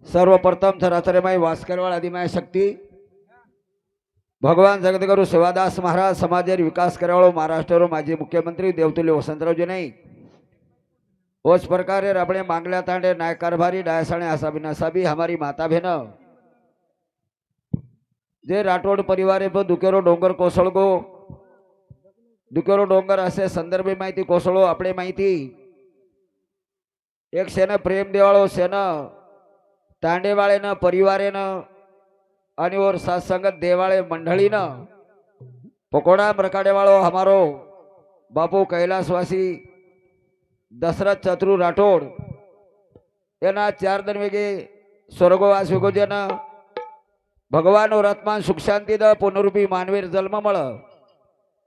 सर्वप्रथम थराचरेमाई वास्करवाळ आदिमाय शक्ती भगवान जगदगुरु शिवादास महाराज समाजेर विकास करावळो महाराष्ट्र माजी मुख्यमंत्री देवतुल्य वसंतरावजी नाईक उस प्रकारे अपने मांगल्या तांडे नाय कारभारी डायसाणे आसाबी नसाबी हमारी माता बहन जे राठोड परिवारे पर दुकेरो डोंगर कोसळगो दुकेरो डोंगर असे संदर्भे माहिती कोसळो आपले माहिती एक सेना प्रेम देवाळो सेना तांडेवाळेनं परिवारेनं आणि और सत्संगत देवाळे मंडळीनं पकोड़ा मरकाडेवाळो हमारो बापू कैलासवासी दशरथ चतुरु राठोड एना 4 दिन वेगे स्वर्गवास विगोजन भगवान और आत्मा सुख शांति द पुनरूपी मानवीर जन्म मळ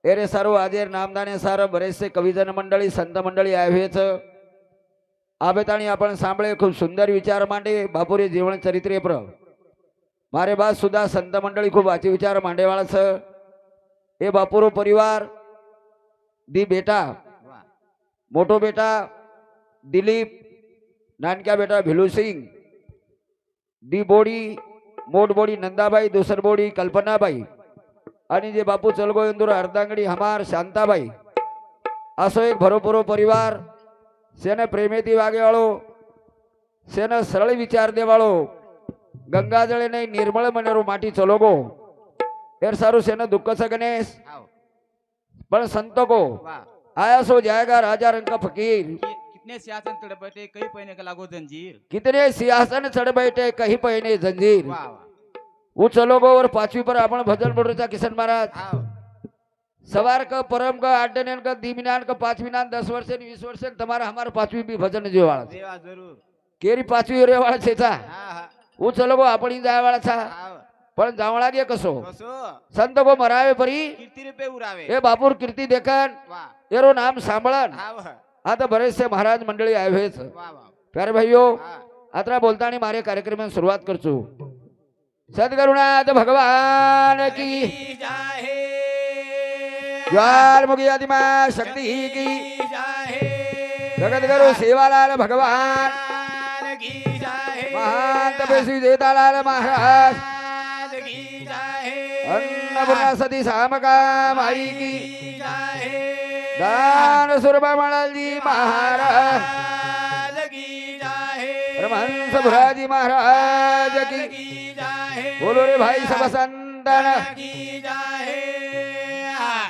एरे सारो आजेर नामदाने सार बरेचसे कविजन मंडळी संत मंडळी आहेच आबेताणी आपण सांभळे खूप सुंदर विचार मांडे बापुरे जीवन चरित्रे प्र मारे बाद सुद्धा संत मंडळी खूप वाचे विचार मांडेवाळा छ ए बापुरो परिवार दी बेटा मोटो बेटा दिलीप नानक्या बेटा भिलू सिंग दी बोडी मोठ बोडी नंदाबाई दुसर बोडी कल्पनाबाई आणि जे बापू चलगो इंदूर अर्धांगडी हमार शांताबाई असो एक भरोपुरो परिवार सेने प्रेमेती वागेवाळो सेने सरळ विचार देवाळो गंगाजळे नाही निर्मळ मनेरो माटी चलोगो एर सारू सेने दुःखच गणेश पण संत को आया सो जाएगा राजा रंग का फकीर कितने सियासन चढ़ बैठे कई पहने का लागो जंजीर कितने सिंहासन चढ़ बैठे कहीं पहने जंजीर वाह वाह वो चलोगो और 5वीं पर आपण भजन बोलचा किशन महाराज आओ सवार का परम का आड्डनेन का दीमिनान का 5वीं नान 10 वर्ष 20 वर्ष तुम्हारा हमारा 5वीं भी भजन जेवाळा देवा जरूर केरी 5वी रेवाळा छेचा हाँ हाँ वो चलोगो आपण जायवाळा छा आओ पण जावळा गे कसो कसो संत को मरावे परी कीर्ति रुपये उरावे ए बापूर कीर्ती देखन वाह एरो नाम सांभळन हाँ वाह आता बरेचसे महाराज मंडळी आहेच वाह वाह प्यारे भाइयों हाँ आता बोलतानी मारे कार्यक्रम सुरुवात करचो सद्गुरुनाथ भगवान की जाहे ज्वार मुगी आदिमा शक्ति की जाहे जगत गुरु सेवालाल भगवान की जाहे महान तपस्वी देतालाल महाराज की जाहे अन्नपूर्णा सती सामका माई की जाहे दान सुरमा मणाल जी महाराज की जाहे परमहंस भुराजी महाराज की जाहे बोलो रे भाई सब संतन की जाहे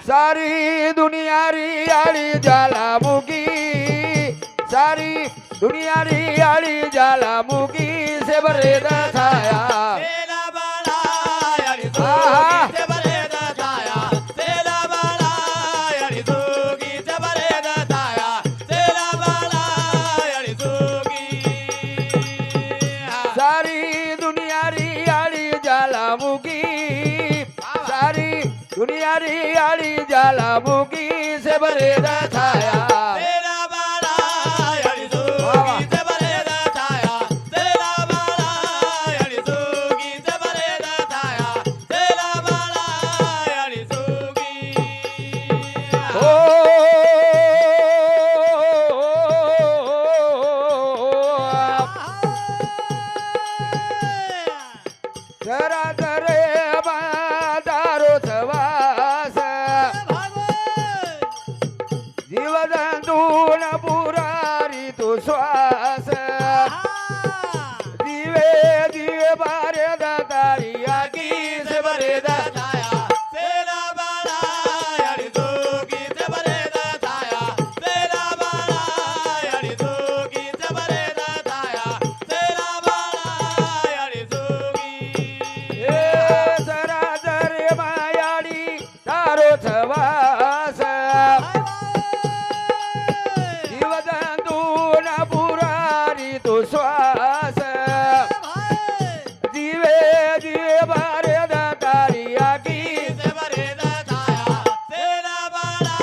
सारी दुनिया री आली ज्वालामुखी सारी दुनिया री आली ज्वालामुखी से भरे छाया तेरा बाला यारी आहा। से भरे छाया तेरा बाला यारी जोगी से भरे छाया तेरा बाला यारी जोगी सारी दुनिया री आली ज्वालामुखी सारी दुनिया री आली ज्वालामुखी से भरे छाया तेरा बाला यारी वाह, वाह। जोगी से भरे छाया तेरा बाला यारी जोगी से भरे छाया तेरा बाला यारी जोगी ओ जरा जरे दारो सवास जीवजंतून पुरारी तू श्वास दिवे दिवे बारे दातारी आगी से बरे दाता तेरा बाला यारी जोगी से भरे छाया तेरा बाला यारी जोगी से भरे छाया तेरा बाला यारी जोगी ए जरा जरे मायाडी दारो सवास जीवजंतून पुरारी तू श्वास दिवे दिवे बारे दातारी आगी से भरे छाया तेरा बाला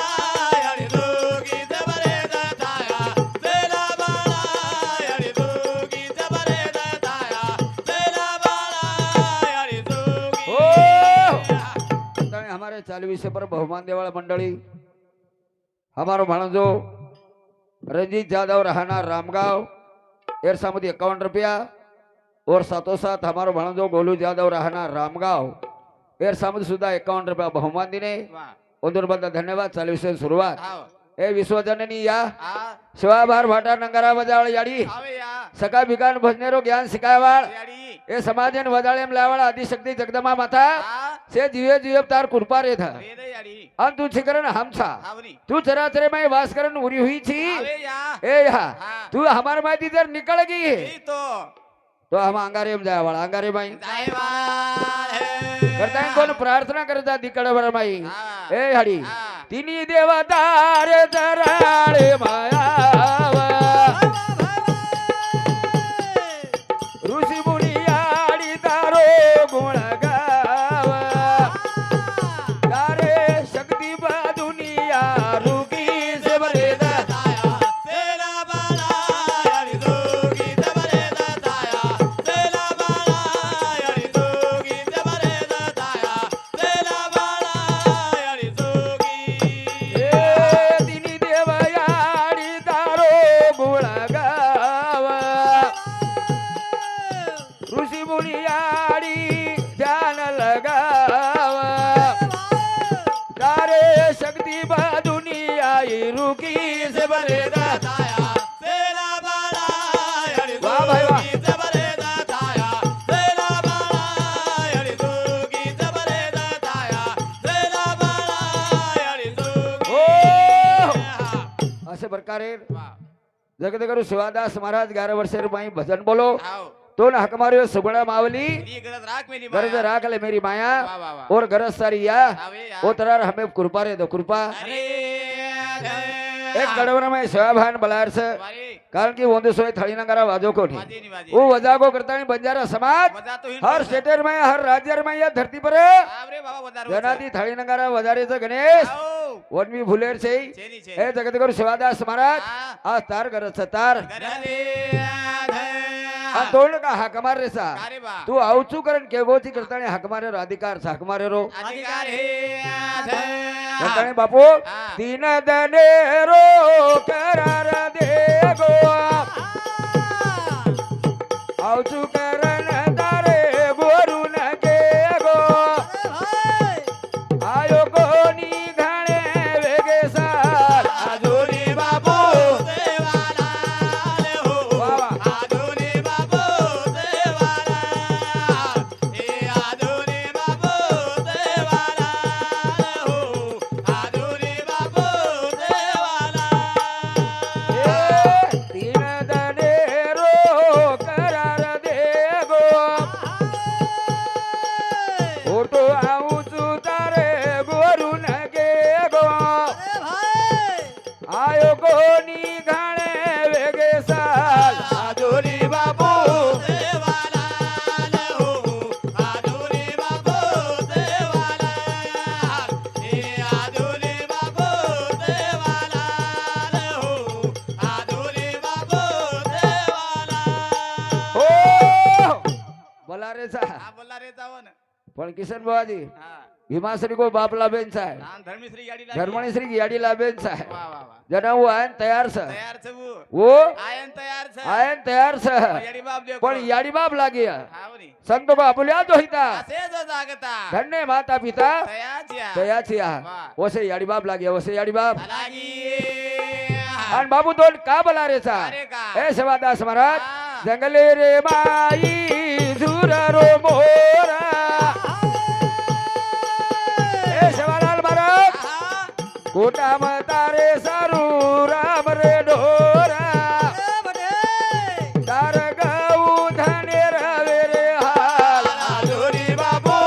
यारी जोगी से भरे छाया तेरा बाला यारी जोगी से भरे छाया तेरा बाला यारी जोगी ओ हमारे 40 पर बहुमान देवाला मंडली हमारो भाणजो रंजीत जाधव राहणार रामगाव एरसामध्ये 51 रुपया और साथों साथ हमारो भणजो गोलू यादव रहना रामगांव एर सामने सुद्धा 51 रुपया बहुमान दिने वाह उधर बद्दल धन्यवाद चालू से सुरुवात हाव ए विश्वजननी या हा शिवाभार भाटा नंगरा वजावळ याडी आवे या सका भिकान भजनेरो ज्ञान शिकायवाळ याडी ए समाजन वजाळेम लावाळ आदिशक्ती जगदमा माता हा से जीवे जीव तार कृपा रे था रे रे याडी अन तू छिकरन हमसा हावनी तू चराचरे में वास करन उरी हुई छी आवे या ए या हाँ। तू हमार माती जर निकल गई है ई तो हम अंगारे में जाए वाला अंगारे माई जायवाल करता है कोण प्रार्थना करता दिकड वर माई हा ए हडी हा तिनी देवतार जराळे मायावा ऋषी मुनी आडी तारो गुण गावा तारे शक्ती बा दुनिया रुगी से बरे दाया सेला बाला याडी दोगी जबरे दाया सेला बाला याडी दोगी जबरे दाया सेला बाला याडी दोगी ए तिनी देवयाडी तारो गुण गावा ऋषी मुनी आडी ध्यान लगावा तारे शक्ती बा दुनिया रुगी से बरे दाया सेला बाला याडी वाह भाई वाह। दोगी जबरे दाया सेला बाला याडी दोगी जबरे दाया सेला बाला याडी दोगी ओ असे प्रकारे वाह जगदगुरु शिवादास महाराज 11 वर्षे माई भजन बोलो आओ तो न हक मारियो सुगुणा मावली ये गरज राख मेरी गरज माया। राख ले मेरी माया वाह वाह वाह और गरज सारी या आवे या ओ तरार हमें कृपा रे दो कृपा अरे एक गडवर में सेवाभान बलार से वारे कारण की वोंदे सोय थळी नगरा वाजो को नहीं वाजे नहीं वाजे वो वजा को करता है बंजारा समाज वजा तो हिंद हर स्टेटर में हर राज्य में या धरती पर आवरे बाबा वजा रोज जनादी थळी नगरा वजारेचं गणेश आओ वनवी फुलेर से छेनी छे हे जगदगुरु शिवादास महाराज आ आज तार गरज तार गरले आ दोन का हाक मार रे सा अरे बा तू आवचू करण के गोची करताने हाक मारे अधिकार हाक मारे रो अधिकार हे करताने बापू हाँ। तीन दने रो करार दे गो आवचू करण तारे गोरू न के गो आयो कोणी घाणे वेगे साल आधुनी बाबू देवाला ले हो वाह, वाह। आधुनी बाबू देवाला हे आधुनी बाबू देवाला ले हो आधुनी बाबू देवाला ए तीन दने रो करार दे गो फोटो आवचू तारे गोरू न गे गो आयो कोणी घाणे वेगे साल आधुनी बाबू देवाला ले हो आधुनी बाबू देवाला हे आधुनी बाबू देवाला ले हो आधुनी बाबू देवाला हो बोला रे सा हा बोला रे जावन पण किशन बाबाजी हा भीमाश्री को बाप लाभेन सा नाम धर्मश्री गाडी लागी धर्मणी श्री याडी लाभेन सा वाह वाह वाह जना वो आयन तयार स तयार छ वो आयन तयार छ आयन तयार स याडी बाप देव पण याडी बाप लागे हावनी संतो को आपुल्या तो हिता असे जो जागता धन्य माता पिता तयाच्या तयाची आ वाह। ओसे याडी बाप लागे ओसे याडी बाप लागी आणि बाबू दोन का बोला रे सा अरे का ए शिवादास महाराज हा। जंगले रे माई झुरा रो मोरा ए शिवालाल महाराज आहा कोटा मतारे सारू राम रे ढोरा तार गाऊ धने रवे रे हाल आधुनी बाबू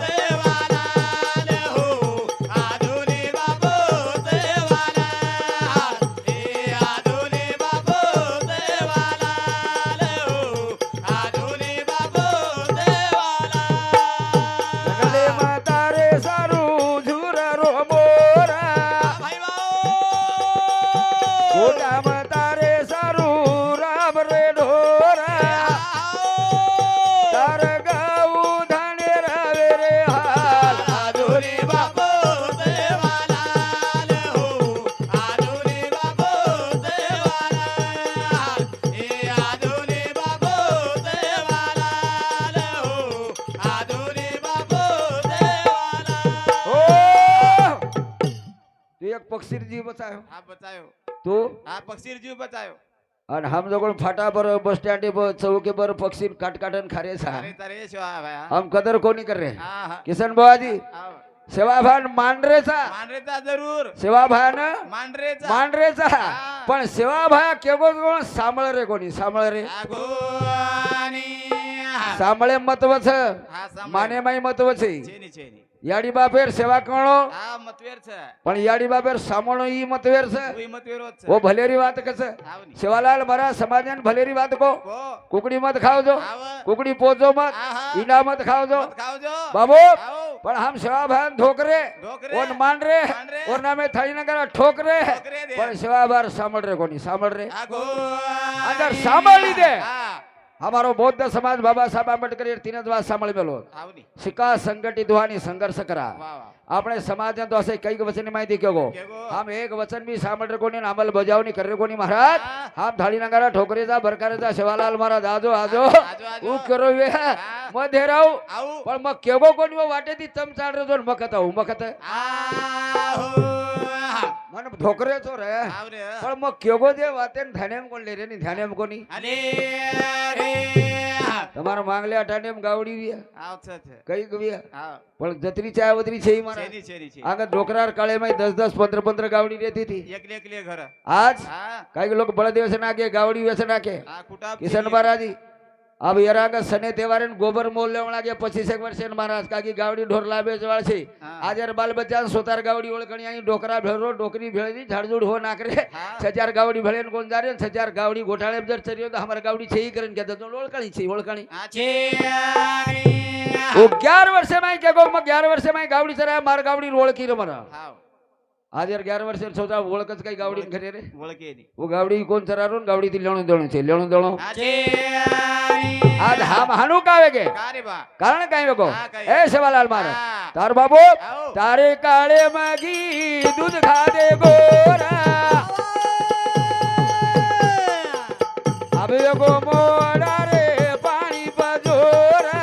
देवाला ले हो आधुनी बाबू देवाला हे आधुनी बाबू देवाला ले हो आधुनी बाबू देवाला जंगले मतारे सारू झुरा रो मोरा भाई बाओ कोटा मतारे પક્ષી જીવ બચાયો હા બચાયો તું હા પક્ષી જીવ બચાયો અને હમ લોકો ફાટા પર બસ સ્ટેન્ડ પર चौके पर पक्षी काट काटन खारे सा अरे तारे शो हा भाया हम कदर कोणी कर रहे हा हा किशन बुवाजी आव. सेवाभान मांडरेचा मांडरेचा जरूर सेवाभान मांडरेचा मांडरेचा हा. पण सेवाभाया केवळ कोण सांभाळ रे कोणी सांभाळ रे आगोनी सांभाळे महत्वच हा सांभाळ. माने माई महत्वच छेनी छेनी याडी बापेर सेवा करणो હા મતવેર છે પણ યાડી બાપેર સામણો ઈ मतवेर છે કોઈ મતવેરો જ છે ઓ ભલેરી વાત કસ આવની સેવાલાલ મારા સમાજને ભલેરી વાત કો કો કુકડી મત ખાવજો આવ કુકડી પોજો મત આહા. ઈના મત ખાવજો મત ખાવજો બાબू આવો પણ हम सेवा भान ठोकरे ઢોકરે ઓન માંડ रे માંડ રે. और नामे थाળી नगर ठोकरे ઢોકરે દે પણ સેवा भार સાંભળ રે કોની સાંભળ રે આગોની અંદર સાંભળી દે. હા हमारो बौद्ध समाज बाबा साहेब आंबेडकर ये तीन बात सांभळ मेलो આવની शिका संघटित होवानी संघर्ष करा વાહ વાહ આપણે સમાજ तो असे कई वचन माहिती केगो केगो. हम एक वचन भी सामने कोणी अमल बजावणी करे कोणी महाराज हा. हम थाळी नगारा ठोकरेचा भरकारेचा शिवालाल महाराज आजो आजो आजो, आजो. ऊ करो वे हा. मध्ये राहू આવું पण मग केगो कोणी वाटे ती चम चाड रे जोन मकत आऊ मकत આહો मन ठोकरे तो रे આવરે पण मग केगो जे वाते ध्यानेम कोण ले रे ની ध्यानेम कोणी અને રે તમારા માંગલે અટાનેમ ગાવડી વિયા આવ છે છે કઈ ગવિયા આવ પણ જતરી ચાય વતરી છે ઈ મારા છેની છેની છે આગળ ઢોકરાર કાળે માં 10 15 15 ગાવડી રહેતી હતી એકલે એકલે ઘર आज હા काही लोक बळ दिवस नाके गावडी व्यसन नाके આ કુટાપ किशन महाराज अब यराग सने तेवारे गोबर मोल लेवण लागे 25 वर्ष महाराज काकी गावडी ढोर लाबे जवाळ छे હા. आज यार बाल बच्चा सोतार गावडी ओळखणी आई डोकरा भेळरो डोकरी भेळनी झाडझूड हो नाकरे હા. 6000 गावडी भेळेन कोण जारे 6000 गावडी घोटाळे जर चरियो तो हमार गावडी छेई करन के तो ओळखणी छे ओळखणी આ છે ओ 11 वर्ष में के गो म 11 वर्ष में गावडी चरा मार गावडी ओळखी रे मरा હાવ आज यार 11 वर्ष सोता ओळखच काही गावडी खरे रे ઓળખે ની वो गावडी कोण चरारो गावडी ती लेणो देणो छे लेणो देणो આ છે आज हम हानु कावे के કારે બા कारण काय वेगो हा, काय? ए सेवालाल महाराज હા. तार बाबू આવો तारे काळे मागी दूध खा दे गोरा अब वेगो मोड़ा रे पानी पजोरा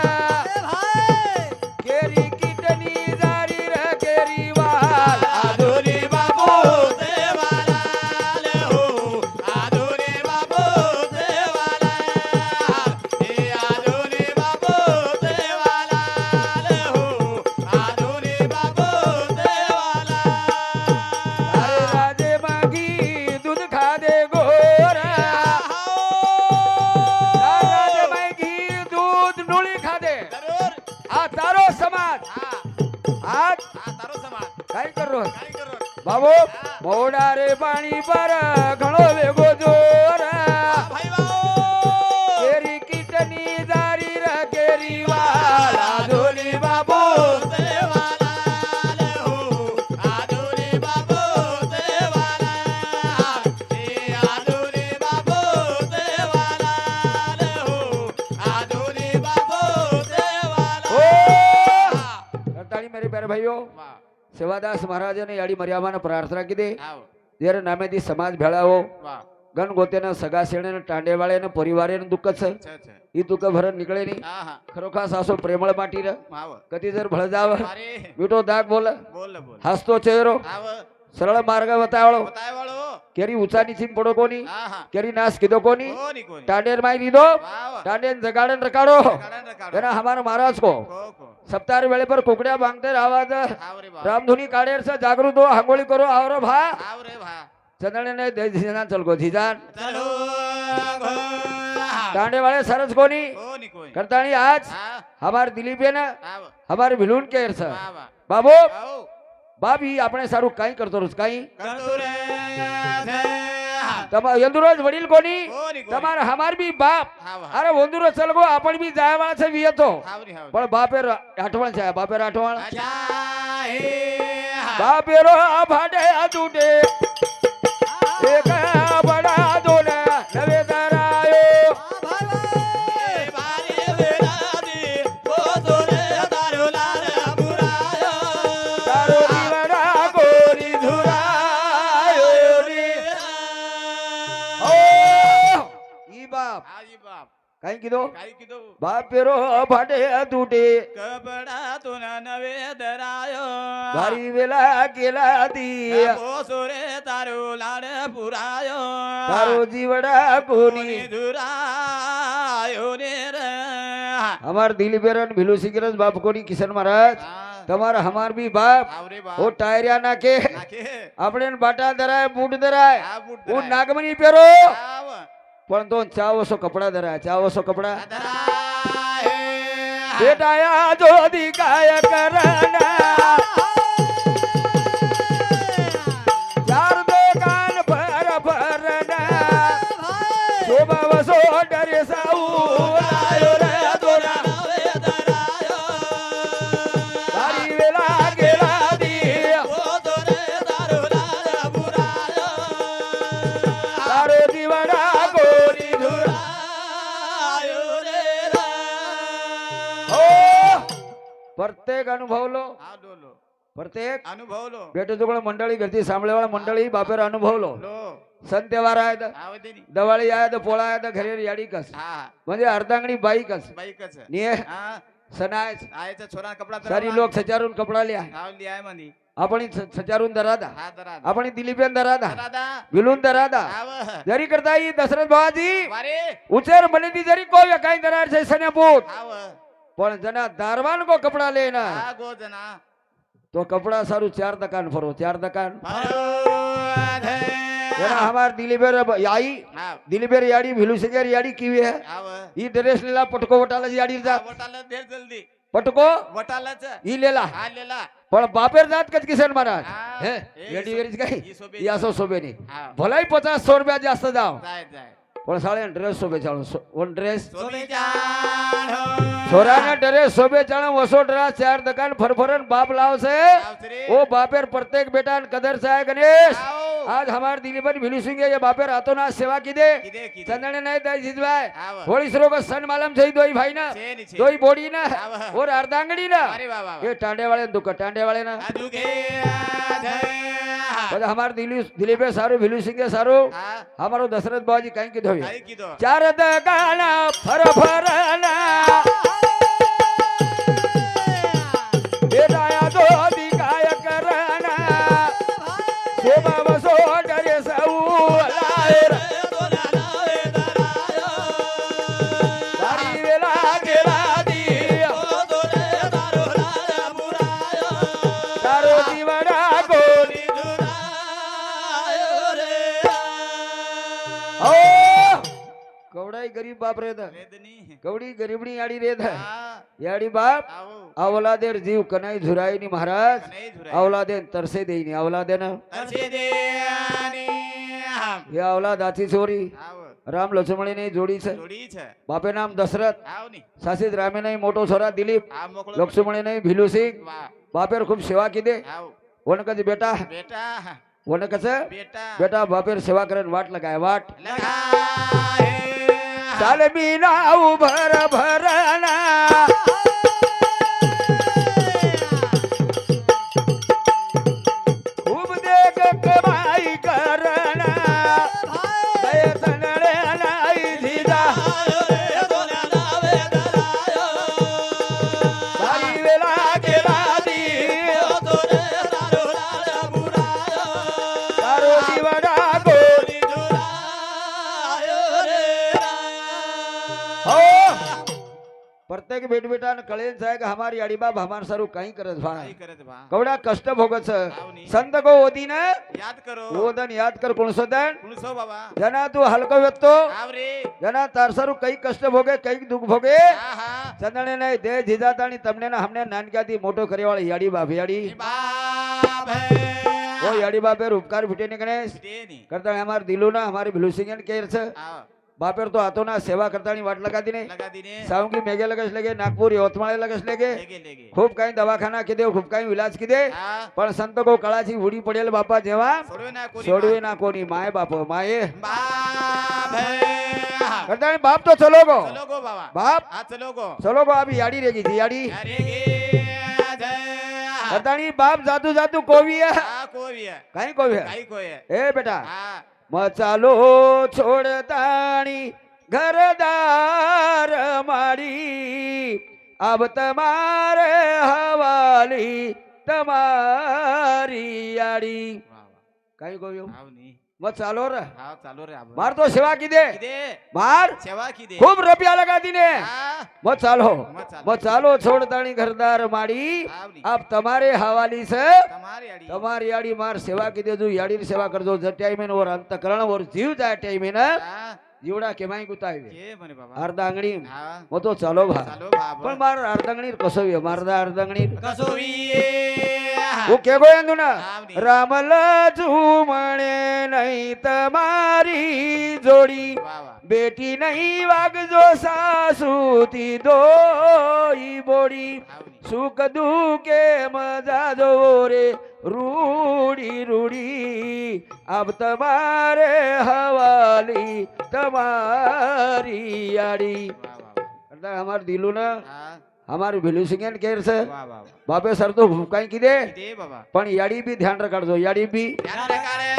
केरी किटनी जारी रे केरी वाल આદુરી બાબુ દેવાલાલ હો આદુરી બાબુ દેવાલાલ એ આદુરી બાબુ દેવાલાલ હો આદુરી બાબુ દેવાલાલ तारे राजे मागी दूध खा दे गोरा तारे राजे मागी दूध नुळी खा दे જરૂર आ तारो समाज હા आज હા તારો સમાજ काय करो કાઈ કરો बाबू मोड़ा रे पानी पर घणो वेगो जोर ભાઈ બાઓ केरी किटनी दारी रे केरी वाला धोनी बाबू દેવાલાલ હો આદુરી બાબુ દેવાલાલ એ આદુરી બાબુ દેવાલાલ હો આદુરી બાબુ દેવાલાલ તાળી મેરે પ્યારે ભાઈઓ વાહ સેવાદાસ મહારાજ ને યાડી મર્યાદાને પ્રાર્થના કીધી આવ જ્યારે નામેથી સમાજ ભેળાવો વાહ ગણ ગોતેના સગા શેણે ને ટાંડેવાળે ને પરિવારે દુઃખ છે છે ઈ દુઃખ ભરણ નીકળે નહીં હા હા ખરોખા સાસો પ્રેમળ માટી રે આવ કદી જર ભળજાવ અરે મીઠો દાગ બોલે બોલ બોલ હસતો ચહેરો આવ સરળ માર્ગ બતાવળો બતાય વાળો કેરી ઊંચા નીચી પડો કોની હા હા કેરી નાશ કીધો કોની કોની કોની ટાંડેર માં લીધો વાહ વાહ ટાંડેર જગાડન રકાડો કાઢા કાઢા એના હમારા મહારાજ को કો सप्ताह वेळे पर कुकड्या बांगते आवाज આવ રે બા रामधुनी काढेर से जागृत हो हांगोळी करो आवरो भा આવ રે ભા चंदने ने धीजान चल गो धीजान ચલો ગો टांडे वाले सरस कोनी કોની કોની करतानी आज હા हमार दिलीप है ना આવ हमार विलून केर सर વાહ વાહ बाबू આવ बाबी આપણે સારું કાઈ કરતો રોજ કાઈ કરતો રે છે તમાર यंदुरोज वडील कोनी કોની કોની તમાર हमार भी बाप હા વાહ अरे वंदुरो चल गो आपण भी जायवा છે વિયતો હાવરી હાવરી પણ બાપેર આઠવણ છે બાપેર આઠવણ આજા હે બાપેરો આ ભાડે આ તૂટે એક બડા દોને નવે તારાયો એ બારે વેરાદી પોતો રે તારો લાર પુરાયો તારો દીવડા ગોરી ધુરાયો રે ઓ ઈ બાપ હાજી બાપ કઈ કીધો કાઈ કીધું બાપેરો ફાટે તૂટે કપડા તું નવે ધરાયો ભારી વેલા કેલા દી પોસુરે તારું લાડ પુરાયો તારો જીવડા કોની ધુરાયો ને રે हमार दिलीप बेरन भिलू सिगरज बाप कोनी किशन महाराज તમારા હમાર બી બાપ આવરે ઓ ટાયરિયા નાખે નાખે આપણે બાટા ધરાય બૂટ ધરાય આ બૂટ હું ધરાય. નાગમણી પહેરો આવ પણ તો ચાવસો કપડા ધરાય ચાવસો કપડા ધરાય બેટાયા જો દિકાય કરના ચાર દુકાન પર ભરના શોભા વસો ડરે સાઉ આયો રે દોરા તારી વેલા ગેલા દી તારો જીવડા ગોરી ધુરા ઓ પ્રત્યેક અનુભવ લો પ્રત્યેક અનુભવ લો બેટો જોગળ મંડળી ઘરથી સાંભળેવાળા મંડળી બાપેરો અનુભવ લો લો સંત તહેવાર આયા તા આવદેની દવાળી આયા તા પોળા આયા તા ઘરે યાડી કસ હા म्हणजे अर्धांगणी बाई कस બાઈક છે निये હા सनाय આય છે છોરા કપડા सारी लोक सचारून कपडा लिया આવ લ્યાય મની आपण सचारून दरादा હા દરા आपण दिलीपेन दरादा દાદા विलून दरादा આવ जरी करता ही दशरथ बाबाजी વારે उचेर बनेती जरी कोई काही दरार છે સનેપૂત આવ પણ જના દારવાન કો કપડા લેના આ ગોજના તો કપડા સારું ચાર દકાન ફરો ચાર દકાન ભરોધે એના हमार दिलीपेर आई હા दिलीपेर याडी भिलू सिगर याडी किवी है આવ ई ड्रेस लेला पटको वटाला याडी जा વટાલ દેર જલ્દી पटको વટાલ છે ई लेला હા લેલા પણ બાપેર જાત કચ કિશન महाराज હા. હે એ રેડી સો- વેરી કઈ ઈ સોબે યાસો સોબેની હા ભલાઈ 50-100 રૂપિયા જાસ્ત જાવ જાય જાય પણ સાળે ડ્રેસ સોબે ચાલો ઓન ડ્રેસ સોબી જાણો છોરાના ડ્રેસ સોબે ચાલો વસો ડ્રેસ ચાર દકાન ફરફરન બાપ લાવશે આવતરે ओ बापेर प्रत्येक बेटा कदर साय गणेश આવો आज हमार दिलीपर भिलू सिंह ये बापेर हाथों ना सेवा की दे કીધે કીધે चंदने नहीं दई जिजवाय આવ होली सरो को सन मालम छई दोई भाई ना છે ની છે दोई बोड़ी ना આવ. और अर्धांगड़ी ना અરે વાહ વાહ ये टांडे वाले दुख टांडे वाले ना આજુ કે આધે બધા हमार दिलीपे सारू भिलू सिंह सारू હા हमारो दशरथ बाबाजी कहीं की धोवी કાઈ કીધો चार दगाना फरफरना बेटाया दो दिखाय करना शोभा वसो डरे सऊ लाए रे तारी वेला गेला दी तारो जीवड़ा गोरी ओ कवड़ाई गरीब बाप रे था વેદની कवड़ी गरीबनी याडी रे था હા याडी बाप આવો अवलादेर जीव कनाई झुराई नी महाराज નહીં ધુરાય अवलादेन तरसे देई नी अवलादेन અરસે દેની ये अवलाद आची छोरी આવો राम लक्ष्मणी ने जोड़ी છે જોડી છે बापे नाम दशरथ આવ ની सासिद रामे नहीं मोटो छोरा दिलीप આ મોકળો लक्ष्मणी नहीं भिलू सिंह વાહ बापेर खूब सेवा की दे આવ वन कज बेटा બેટા वन कस બેટા बेटा बापेर सेवा करन वाट लगाय वाट લગાય चाल मीना उभर भरना खूब देख कमाई करना दय तनड़े नाई धीरा तारी वेला गेला दी तारो जीवड़ा गोरी हो प्रत्येक बेट बेटा कळेन जाय का हमारी आडी बाप हमार सारू काही करत કાઈ भाई કરે છે બા कवडा कष्ट भोगत આવની. संत को ओदीन યાદ કરો ओदन याद कर कुणसोदन કુણસો બાબા जना तू हलको व्यक्तो આવ રે जना तारसारू कई कष्ट भोगे कई दुख भोगे હા હા चंदने नहीं दे जिजातानी तमने ना हमने नानक्याથી मोटो करेवाળી याडी बाप याडी બાપ હે ओ याडी बापेर उपकार भेटेने गणेश દેની करता हमार दिलू ना हमारी भिलू सिंगन केर छ આવ बापेर तो हाथों ना सेवा करतानी वाट लगाती नहीं લગા દીને सावंगी मेघे लगस लगे नागपुर यवतमाळे लगस लगे લેગે લેગે खूप काही दवाखाना किदे खूप काही विलाज किदे હા पण संत को कळाची उडी पडेल बापा जेव्हा છોડવે ના કોની सोडवे ना कोणी माय बाप माये બાપ હે करता बाप तो चलो गो ચલો ગો બાબા बाप હા ચલો ગો चलो गो अभी याडी रेगी थी याडी અરે ગે આધે करता बाप जातू जातू कोवी है હા કોઈ હે काही कोवी है કાઈ કોઈ હે ए बेटा હા मचालो छोडताणी ઘરદાર માડી આબ તમારે હવાલી તમારી યાડી વાહ વાહ કઈ ગયું હાવ ની મત ચાલો રે હાવ ચાલો રે આબો માર તો સેવા કીધે કીધે માર સેવા કીધે ખૂબ રૂપિયા લગા દીને હા મત ચાલો મત ચાલો. મત ચાલો છોડતાણી ઘરદાર માડી હાવ ની આપ તમારે હવાલી છે તમારી આડી તમારી યાડી માર સેવા કીધે જો યાડીની સેવા કરજો જ ટાઈમે ઓર અંતકરણ ઓર જીવ જાય ટાઈમે ને હા જીવડા કેમાય ગુતાવી કે મને બાબા અર્ધાંગણી હા મો તો ચાલો ભા ચાલો બાબા પણ માર અર્ધાંગણી કસોવી મારદા અર્ધાંગણી કસોવી હું કે ગયો એનું ના હાવ ની રામલ ઝુમણે નહીં તમારી જોડી વાહ વાહ બેટી નહીં વાગજો સાસુથી દોઈ બોડી હાવ ની સુખ દુઃખે મજા જો રે રૂડી રૂડી આબ તમારે હવાલી તમારી યાડી વાહ વાહ અર્ધા અમાર દિલું ના હા અમારું ભીલું સિંગન કેર છે વાહ વાહ બાપે સર તો કઈ કીધે કીધે બાબા પણ યાડી બી ધ્યાન રખાડજો યાડી બી ધ્યાન રખાડે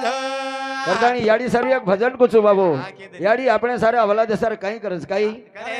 ધો કરતાની યાડી સર એક ભજન કુછું બાબુ હા, કીધે. યાડી આપણે સારા હવાલા દે સર કઈ કરે છે કઈ કરે